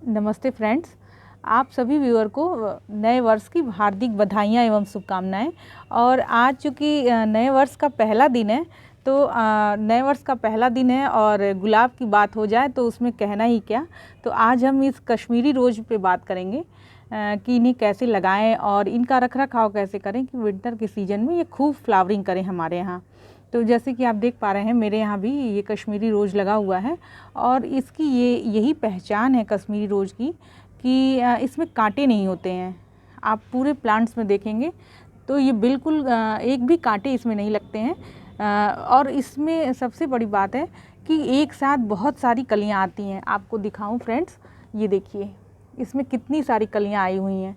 नमस्ते फ्रेंड्स, आप सभी व्यूअर को नए वर्ष की हार्दिक बधाइयाँ एवं शुभकामनाएं। और आज चूँकि नए वर्ष का पहला दिन है तो नए वर्ष का पहला दिन है और गुलाब की बात हो जाए तो उसमें कहना ही क्या। तो आज हम इस कश्मीरी रोज़ पे बात करेंगे कि इन्हें कैसे लगाएं और इनका रखरखाव कैसे करें कि विंटर के सीज़न में ये खूब फ्लावरिंग करें हमारे यहाँ। तो जैसे कि आप देख पा रहे हैं मेरे यहाँ भी ये कश्मीरी रोज़ लगा हुआ है और इसकी यही पहचान है कश्मीरी रोज़ की कि इसमें कांटे नहीं होते हैं। आप पूरे प्लांट्स में देखेंगे तो ये बिल्कुल एक भी कांटे इसमें नहीं लगते हैं। और इसमें सबसे बड़ी बात है कि एक साथ बहुत सारी कलियाँ आती हैं। आपको दिखाऊं फ्रेंड्स, ये देखिए इसमें कितनी सारी कलियाँ आई हुई हैं।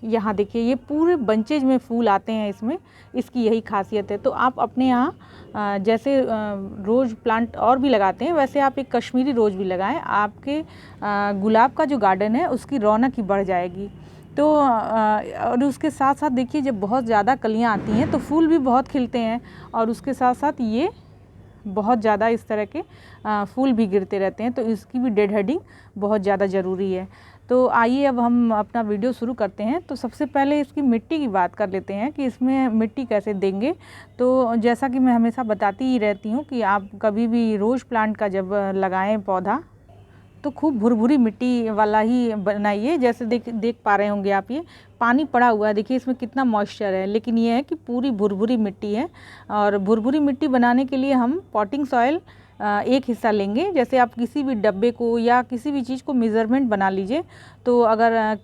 यहाँ देखिए ये पूरे बंचेज में फूल आते हैं इसमें, इसकी यही खासियत है। तो आप अपने यहाँ जैसे रोज़ प्लांट और भी लगाते हैं वैसे आप एक कश्मीरी रोज़ भी लगाएं। आपके गुलाब का जो गार्डन है उसकी रौनक ही बढ़ जाएगी। तो और उसके साथ साथ देखिए जब बहुत ज़्यादा कलियाँ आती हैं तो फूल भी बहुत खिलते हैं और उसके साथ साथ ये बहुत ज़्यादा इस तरह के फूल भी गिरते रहते हैं। तो इसकी भी डेड हेडिंग बहुत ज़्यादा ज़रूरी है। तो आइए अब हम अपना वीडियो शुरू करते हैं। तो सबसे पहले इसकी मिट्टी की बात कर लेते हैं कि इसमें मिट्टी कैसे देंगे। तो जैसा कि मैं हमेशा बताती ही रहती हूँ कि आप कभी भी रोज़ प्लांट का जब लगाएं पौधा तो खूब भुरभुरी मिट्टी वाला ही बनाइए। जैसे देख पा रहे होंगे आप, ये पानी पड़ा हुआ है, देखिए इसमें कितना मॉइस्चर है, लेकिन ये है कि पूरी भुरभुरी मिट्टी है। और भुरभुरी मिट्टी बनाने के लिए हम पॉटिंग सॉइल एक हिस्सा लेंगे। जैसे आप किसी भी डब्बे को या किसी भी चीज़ को मेज़रमेंट बना लीजिए। तो अगर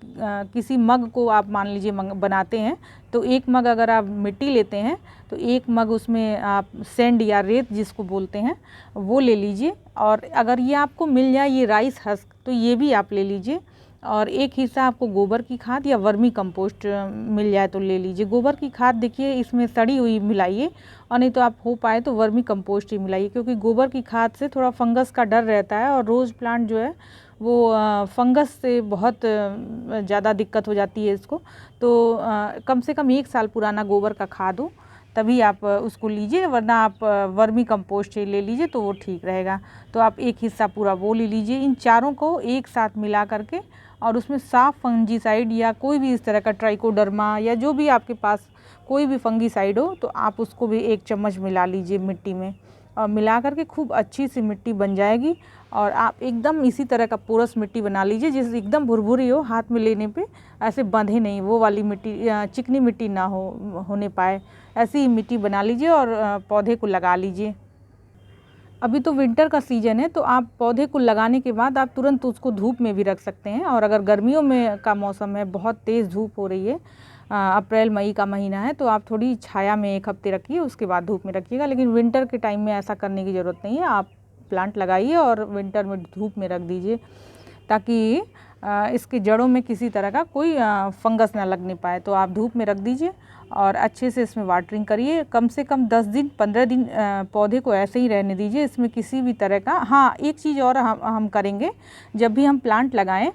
किसी मग को आप मान लीजिए बनाते हैं तो एक मग अगर आप मिट्टी लेते हैं तो एक मग उसमें आप सैंड या रेत जिसको बोलते हैं वो ले लीजिए। और अगर ये आपको मिल जाए ये राइस हस्क तो ये भी आप ले लीजिए। और एक हिस्सा आपको गोबर की खाद या वर्मी कंपोस्ट मिल जाए तो ले लीजिए। गोबर की खाद देखिए इसमें सड़ी हुई मिलाइए और नहीं तो आप हो पाए तो वर्मी कंपोस्ट ही मिलाइए, क्योंकि गोबर की खाद से थोड़ा फंगस का डर रहता है और रोज़ प्लांट जो है वो फंगस से बहुत ज़्यादा दिक्कत हो जाती है इसको। तो कम से कम 1 साल पुराना गोबर का खाद हो तभी आप उसको लीजिए, वरना आप वर्मी कंपोस्ट ही ले लीजिए तो वो ठीक रहेगा। तो आप एक हिस्सा पूरा वो ले लीजिए। इन चारों को एक साथ मिला करके और उसमें साफ फंजीसाइड या कोई भी इस तरह का ट्राइकोडर्मा या जो भी आपके पास कोई भी फंगीसाइड हो तो आप उसको भी 1 चम्मच मिला लीजिए मिट्टी में। और मिला करके खूब अच्छी सी मिट्टी बन जाएगी। और आप एकदम इसी तरह का पोरस मिट्टी बना लीजिए जिससे एकदम भुरभुरी हो, हाथ में लेने पे ऐसे बंधे नहीं, वो वाली मिट्टी चिकनी मिट्टी ना होने पाए, ऐसी ही मिट्टी बना लीजिए और पौधे को लगा लीजिए। अभी तो विंटर का सीज़न है तो आप पौधे को लगाने के बाद आप तुरंत उसको धूप में भी रख सकते हैं। और अगर गर्मियों में का मौसम है, बहुत तेज़ धूप हो रही है, अप्रैल मई का महीना है, तो आप थोड़ी छाया में 1 हफ्ते रखिए, उसके बाद धूप में रखिएगा। लेकिन विंटर के टाइम में ऐसा करने की ज़रूरत नहीं है। आप प्लांट लगाइए और विंटर में धूप में रख दीजिए ताकि इसके जड़ों में किसी तरह का कोई फंगस ना लगने पाए। तो आप धूप में रख दीजिए और अच्छे से इसमें वाटरिंग करिए। कम से कम 10 दिन 15 दिन पौधे को ऐसे ही रहने दीजिए, इसमें किसी भी तरह का। हाँ, एक चीज़ और हम करेंगे, जब भी हम प्लांट लगाएं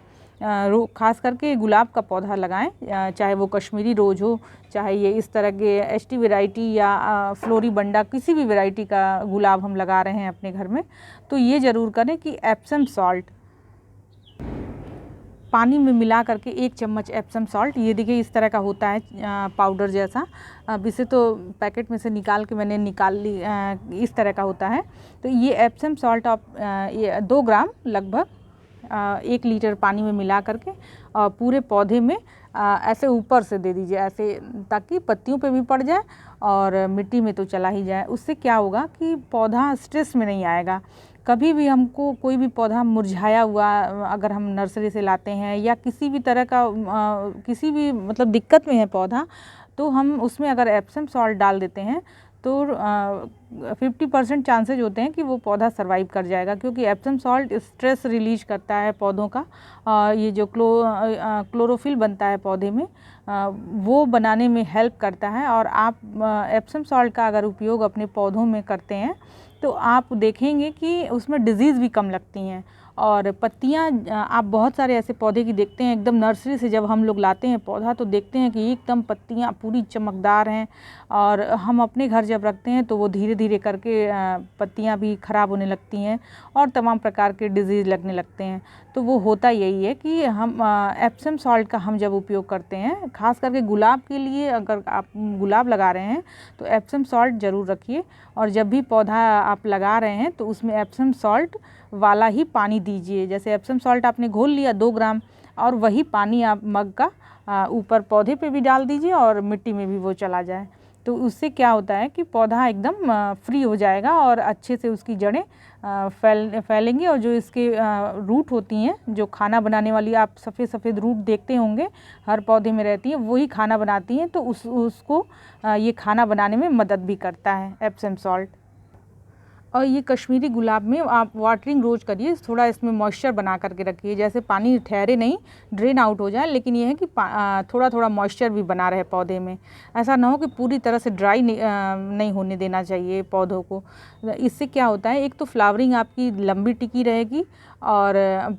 खास करके गुलाब का पौधा लगाएं, चाहे वो कश्मीरी रोज़ हो, चाहे ये इस तरह के एचटी वैरायटी या फ्लोरीबंडा, किसी भी वैरायटी का गुलाब हम लगा रहे हैं अपने घर में, तो ये ज़रूर करें कि एप्सम सॉल्ट पानी में मिला करके 1 चम्मच एप्सम सॉल्ट, ये देखिए इस तरह का होता है पाउडर जैसा। अब इसे तो पैकेट में से निकाल के मैंने निकाल ली, इस तरह का होता है। तो ये एप्सम सॉल्ट आप 2 ग्राम लगभग 1 लीटर पानी में मिला करके पूरे पौधे में ऐसे ऊपर से दे दीजिए, ऐसे, ताकि पत्तियों पे भी पड़ जाए और मिट्टी में तो चला ही जाए। उससे क्या होगा कि पौधा स्ट्रेस में नहीं आएगा। कभी भी हमको कोई भी पौधा मुरझाया हुआ अगर हम नर्सरी से लाते हैं या किसी भी तरह का किसी भी मतलब दिक्कत में है पौधा, तो हम उसमें अगर एप्सम सॉल्ट डाल देते हैं तो 50% चांसेज होते हैं कि वो पौधा सर्वाइव कर जाएगा, क्योंकि एप्सम सॉल्ट स्ट्रेस रिलीज करता है पौधों का। ये जो क्लोरोफिल बनता है पौधे में, वो बनाने में हेल्प करता है। और आप एप्सम सॉल्ट का अगर उपयोग अपने पौधों में करते हैं तो आप देखेंगे कि उसमें डिजीज़ भी कम लगती हैं और पत्तियाँ आप बहुत सारे ऐसे पौधे की देखते हैं, एकदम नर्सरी से जब हम लोग लाते हैं पौधा तो देखते हैं कि एकदम पत्तियाँ पूरी चमकदार हैं, और हम अपने घर जब रखते हैं तो वो धीरे धीरे करके पत्तियाँ भी ख़राब होने लगती हैं और तमाम प्रकार के डिजीज़ लगने लगते हैं। तो वो होता यही है कि हम एप्सम सॉल्ट का हम जब उपयोग करते हैं, ख़ास करके गुलाब के लिए, अगर आप गुलाब लगा रहे हैं तो एप्सम सॉल्ट ज़रूर रखिए, और जब भी पौधा आप लगा रहे हैं तो उसमें एप्सम सॉल्ट वाला ही पानी दीजिए। जैसे एप्सम सॉल्ट आपने घोल लिया 2 ग्राम, और वही पानी आप मग का ऊपर पौधे पे भी डाल दीजिए और मिट्टी में भी वो चला जाए। तो उससे क्या होता है कि पौधा एकदम फ्री हो जाएगा और अच्छे से उसकी जड़ें फैलेंगी, और जो इसके रूट होती हैं, जो खाना बनाने वाली आप सफ़ेद सफ़ेद रूट देखते होंगे हर पौधे में रहती हैं, वही खाना बनाती हैं। तो उसको ये खाना बनाने में मदद भी करता है एप्सम सॉल्ट। और ये कश्मीरी गुलाब में आप वाटरिंग रोज़ करिए, थोड़ा इसमें मॉइस्चर बना करके रखिए, जैसे पानी ठहरे नहीं, ड्रेन आउट हो जाए, लेकिन ये है कि थोड़ा थोड़ा मॉइस्चर भी बना रहे पौधे में। ऐसा ना हो कि पूरी तरह से ड्राई नहीं होने देना चाहिए पौधों को। इससे क्या होता है, एक तो फ्लावरिंग आपकी लंबी टिकी रहेगी और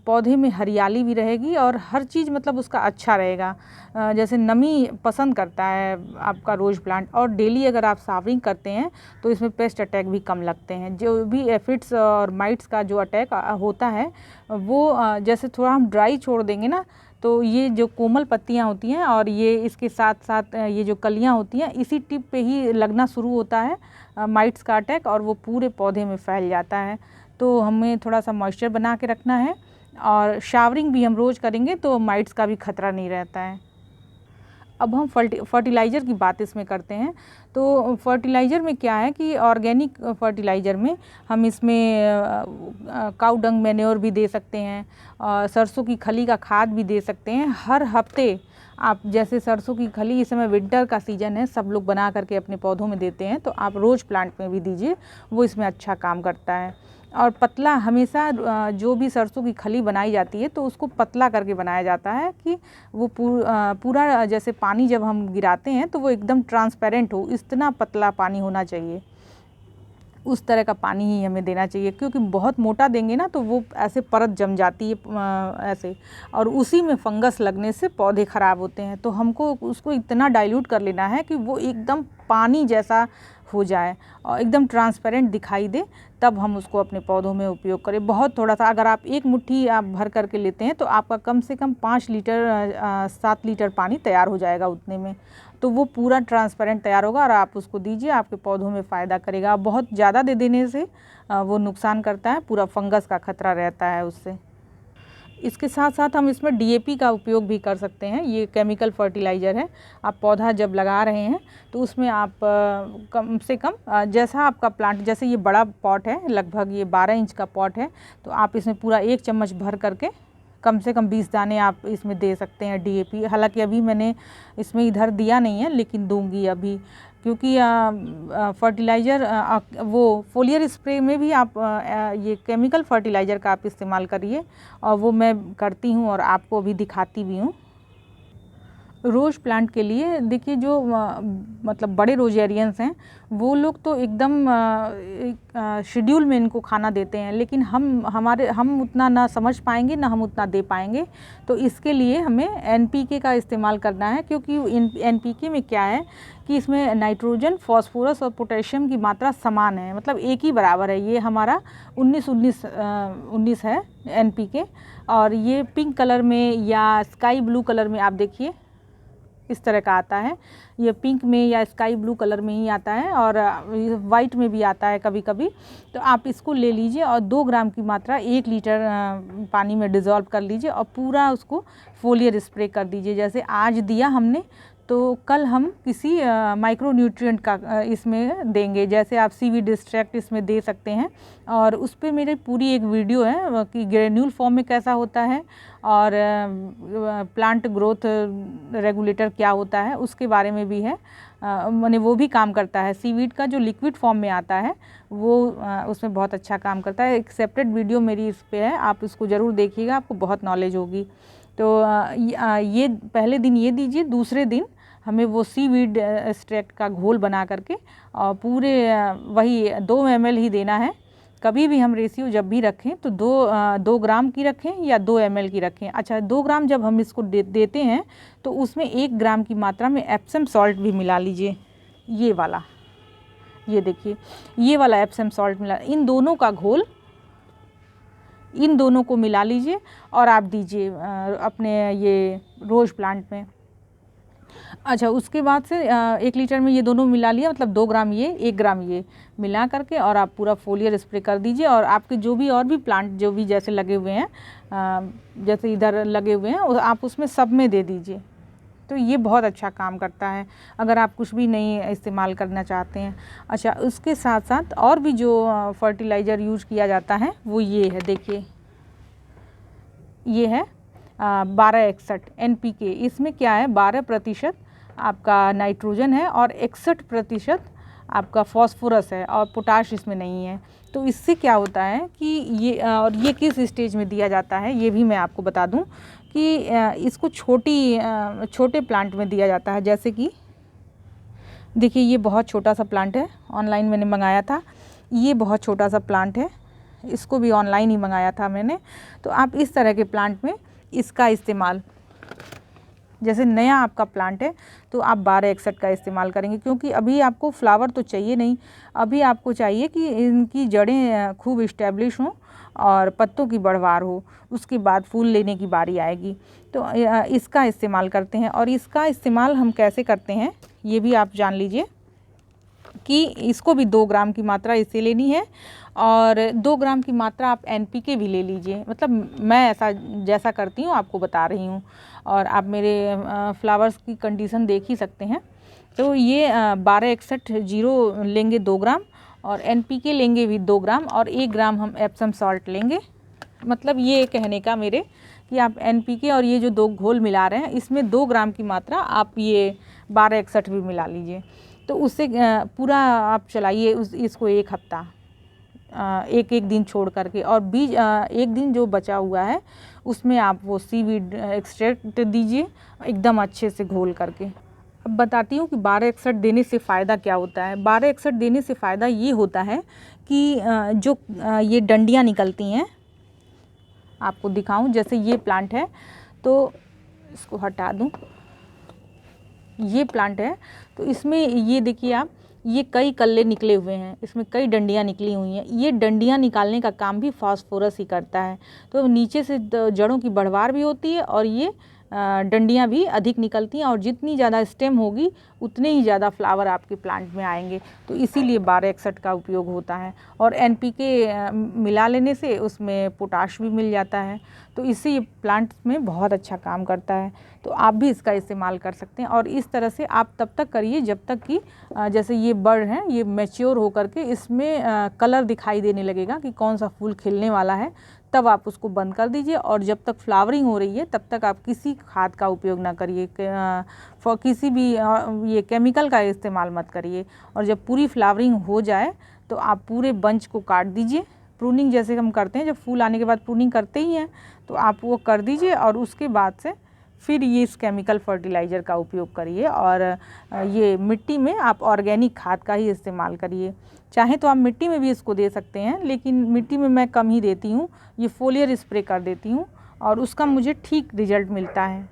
पौधे में हरियाली भी रहेगी और हर चीज़ मतलब उसका अच्छा रहेगा। जैसे नमी पसंद करता है आपका रोज़ प्लांट, और डेली अगर आप सावरिंग करते हैं तो इसमें पेस्ट अटैक भी कम लगते हैं। जो भी एफिड्स और माइट्स का जो अटैक होता है वो जैसे थोड़ा हम ड्राई छोड़ देंगे ना, तो ये जो कोमल पत्तियां होती हैं और ये इसके साथ साथ ये जो कलियां होती हैं, इसी टिप पे ही लगना शुरू होता है माइट्स का अटैक, और वो पूरे पौधे में फैल जाता है। तो हमें थोड़ा सा मॉइस्चर बना के रखना है, और शावरिंग भी हम रोज़ करेंगे तो माइट्स का भी खतरा नहीं रहता है। अब हम फर्टिलाइज़र की बात इसमें करते हैं। तो फर्टिलाइज़र में क्या है कि ऑर्गेनिक फर्टिलाइज़र में हम इसमें काऊ डंग मैन्योर भी दे सकते हैं, और सरसों की खली का खाद भी दे सकते हैं। हर हफ्ते आप, जैसे सरसों की खली इस समय विंटर का सीज़न है, सब लोग बना करके अपने पौधों में देते हैं, तो आप रोज़ प्लांट में भी दीजिए, वो इसमें अच्छा काम करता है। और पतला हमेशा जो भी सरसों की खली बनाई जाती है तो उसको पतला करके बनाया जाता है कि वो पूरा जैसे पानी जब हम गिराते हैं तो वो एकदम ट्रांसपेरेंट हो, इतना पतला पानी होना चाहिए। उस तरह का पानी ही हमें देना चाहिए, क्योंकि बहुत मोटा देंगे ना तो वो ऐसे परत जम जाती है ऐसे, और उसी में फंगस लगने से पौधे ख़राब होते हैं। तो हमको उसको इतना डाइल्यूट कर लेना है कि वो एकदम पानी जैसा हो जाए और एकदम ट्रांसपेरेंट दिखाई दे, तब हम उसको अपने पौधों में उपयोग करें। बहुत थोड़ा सा, अगर आप 1 मुट्ठी आप भर करके लेते हैं तो आपका कम से कम 5 लीटर 7 लीटर पानी तैयार हो जाएगा उतने में। तो वो पूरा ट्रांसपेरेंट तैयार होगा और आप उसको दीजिए, आपके पौधों में फ़ायदा करेगा। बहुत ज़्यादा दे देने से वो नुकसान करता है, पूरा फंगस का खतरा रहता है उससे। इसके साथ साथ हम इसमें डीएपी का उपयोग भी कर सकते हैं। ये केमिकल फर्टिलाइज़र है। आप पौधा जब लगा रहे हैं तो उसमें आप कम से कम जैसा आपका प्लांट, जैसे ये बड़ा पॉट है, लगभग ये 12 इंच का पॉट है, तो आप इसमें पूरा 1 चम्मच भर करके कम से कम 20 दाने आप इसमें दे सकते हैं डीएपी। हालांकि अभी मैंने इसमें इधर दिया नहीं है, लेकिन दूंगी अभी, क्योंकि फर्टिलाइज़र वो फोलियर स्प्रे में भी आप ये केमिकल फर्टिलाइज़र का आप इस्तेमाल करिए, और वो मैं करती हूँ और आपको भी दिखाती भी हूँ। रोज़ प्लांट के लिए देखिए, जो मतलब बड़े रोजेरियंस हैं वो लोग तो एकदम शेड्यूल में इनको खाना देते हैं, लेकिन हम उतना ना समझ पाएंगे ना हम उतना दे पाएंगे। तो इसके लिए हमें एनपीके का इस्तेमाल करना है, क्योंकि एनपीके में क्या है कि इसमें नाइट्रोजन, फास्फोरस और पोटेशियम की मात्रा समान है, मतलब एक ही बराबर है। ये हमारा 19-19 है एनपीके, और ये पिंक कलर में या स्काई ब्लू कलर में आप देखिए इस तरह का आता है। ये पिंक में या स्काई ब्लू कलर में ही आता है, और वाइट में भी आता है कभी कभी। तो आप इसको ले लीजिए और 2 ग्राम की मात्रा 1 लीटर पानी में डिज़ोल्व कर लीजिए और पूरा उसको फोलियर स्प्रे कर दीजिए। जैसे आज दिया हमने, तो कल हम किसी माइक्रो न्यूट्रिएंट का इसमें देंगे, जैसे आप सीवीड डिस्ट्रैक्ट इसमें दे सकते हैं। और उस पर मेरी पूरी एक वीडियो है कि ग्रेन्यूल फॉर्म में कैसा होता है और प्लांट ग्रोथ रेगुलेटर क्या होता है उसके बारे में भी है। मैंने वो भी काम करता है। सीवीड का जो लिक्विड फॉर्म में आता है वो उसमें बहुत अच्छा काम करता है। एक सेपरेट वीडियो मेरी इस पे है, आप इसको ज़रूर देखिएगा, आपको बहुत नॉलेज होगी। तो ये पहले दिन ये दीजिए, दूसरे दिन हमें वो सीवीड एक्सट्रैक्ट का घोल बना करके और पूरे वही 2 ml ही देना है, कभी भी हम रेशियो जब भी रखें तो 2 ग्राम की रखें या 2 ml की रखें। अच्छा, 2 ग्राम जब हम इसको देते हैं तो उसमें 1 ग्राम की मात्रा में एप्सम सॉल्ट भी मिला लीजिए। ये वाला, ये देखिए, ये वाला एप्सम सॉल्ट मिला, इन दोनों का घोल, इन दोनों को मिला लीजिए और आप दीजिए अपने ये रोज़ प्लांट में। अच्छा, उसके बाद से 1 लीटर में ये दोनों मिला लिया, मतलब 2 ग्राम ये 1 ग्राम ये मिला करके और आप पूरा फोलियर स्प्रे कर दीजिए। और आपके जो भी और भी प्लांट जो भी जैसे लगे हुए हैं, जैसे इधर लगे हुए हैं, आप उसमें सब में दे दीजिए। तो ये बहुत अच्छा काम करता है अगर आप कुछ भी नहीं इस्तेमाल करना चाहते हैं। अच्छा, उसके साथ साथ और भी जो फर्टिलाइज़र यूज किया जाता है वो ये है, देखिए, ये है 1261 NPK। इसमें क्या है, 12% आपका नाइट्रोजन है और 61% आपका फॉस्फोरस है और पोटाश इसमें नहीं है। तो इससे क्या होता है कि ये और ये किस स्टेज में दिया जाता है ये भी मैं आपको बता दूं कि इसको छोटे प्लांट में दिया जाता है। जैसे कि देखिए, ये बहुत छोटा सा प्लांट है, ऑनलाइन मैंने मंगाया था। ये बहुत छोटा सा प्लांट है, इसको भी ऑनलाइन ही मंगाया था मैंने। तो आप इस तरह के प्लांट में इसका इस्तेमाल, जैसे नया आपका प्लांट है तो आप 1261 का इस्तेमाल करेंगे, क्योंकि अभी आपको फ्लावर तो चाहिए नहीं, अभी आपको चाहिए कि इनकी जड़ें खूब इस्टेब्लिश हों और पत्तों की बढ़वार हो, उसके बाद फूल लेने की बारी आएगी। तो इसका इस्तेमाल करते हैं। और इसका इस्तेमाल हम कैसे करते हैं ये भी आप जान लीजिए कि इसको भी 2 ग्राम की मात्रा इससे लेनी है और 2 ग्राम की मात्रा आप NPK भी ले लीजिए। मतलब मैं ऐसा जैसा करती हूँ आपको बता रही हूँ, और आप मेरे फ्लावर्स की कंडीशन देख ही सकते हैं। तो ये 1261 लेंगे 2 ग्राम और NPK लेंगे भी 2 ग्राम और 1 ग्राम हम एप्सम सॉल्ट लेंगे। मतलब ये कहने का मेरे कि आप NPK और ये जो 2 घोल मिला रहे हैं इसमें 2 ग्राम की मात्रा आप ये 1261 भी मिला लीजिए। तो उससे पूरा आप चलाइए इसको 1 हफ्ता, एक दिन छोड़ करके, और बीज 1 दिन जो बचा हुआ है उसमें आप वो सीवीड एक्सट्रैक्ट दीजिए एकदम अच्छे से घोल करके। अब बताती हूँ कि 1261 देने से फ़ायदा क्या होता है। 1261 देने से फ़ायदा ये होता है कि जो ये डंडियाँ निकलती हैं, आपको दिखाऊं, जैसे ये प्लांट है तो इसको हटा दूं, ये प्लांट है तो इसमें ये देखिए आप, ये कई कल्ले निकले हुए हैं, इसमें कई डंडियाँ निकली हुई हैं। ये डंडियाँ निकालने का काम भी फास्फोरस ही करता है। तो नीचे से जड़ों की बढ़वार भी होती है और ये डंडियाँ भी अधिक निकलती हैं, और जितनी ज़्यादा स्टेम होगी उतने ही ज़्यादा फ्लावर आपके प्लांट में आएंगे। तो इसीलिए 1261 का उपयोग होता है। और NPK मिला लेने से उसमें पोटाश भी मिल जाता है, तो इससे ये प्लांट में बहुत अच्छा काम करता है। तो आप भी इसका इस्तेमाल कर सकते हैं। और इस तरह से आप तब तक करिए जब तक कि जैसे ये बड़ हैं, ये मैच्योर होकर के इसमें कलर दिखाई देने लगेगा कि कौन सा फूल खिलने वाला है, तब आप उसको बंद कर दीजिए। और जब तक फ्लावरिंग हो रही है तब तक आप किसी खाद का उपयोग ना करिए, किसी भी ये केमिकल का इस्तेमाल मत करिए। और जब पूरी फ्लावरिंग हो जाए तो आप पूरे बंच को काट दीजिए। प्रूनिंग जैसे हम करते हैं, जब फूल आने के बाद प्रूनिंग करते ही हैं, तो आप वो कर दीजिए और उसके बाद से फिर ये इस केमिकल फर्टिलाइज़र का उपयोग करिए। और ये मिट्टी में आप ऑर्गेनिक खाद का ही इस्तेमाल करिए। चाहे तो आप मिट्टी में भी इसको दे सकते हैं, लेकिन मिट्टी में मैं कम ही देती हूँ, ये फोलियर स्प्रे कर देती हूँ और उसका मुझे ठीक रिजल्ट मिलता है।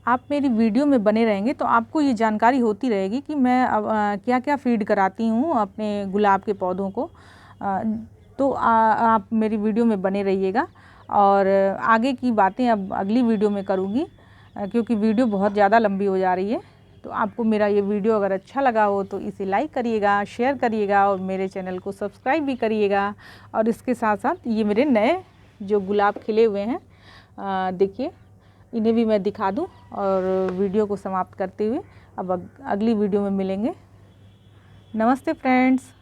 आप मेरी वीडियो में बने रहेंगे तो आपको ये जानकारी होती रहेगी कि मैं क्या क्या फीड कराती हूँ अपने गुलाब के पौधों को। तो आप मेरी वीडियो में बने रहिएगा। और आगे की बातें अब अगली वीडियो में करूँगी, क्योंकि वीडियो बहुत ज़्यादा लंबी हो जा रही है। तो आपको मेरा ये वीडियो अगर अच्छा लगा हो तो इसे लाइक करिएगा, शेयर करिएगा और मेरे चैनल को सब्सक्राइब भी करिएगा। और इसके साथ साथ ये मेरे नए जो गुलाब खिले हुए हैं, देखिए, इन्हें भी मैं दिखा दूं। और वीडियो को समाप्त करते हुए अब अगली वीडियो में मिलेंगे। नमस्ते फ्रेंड्स।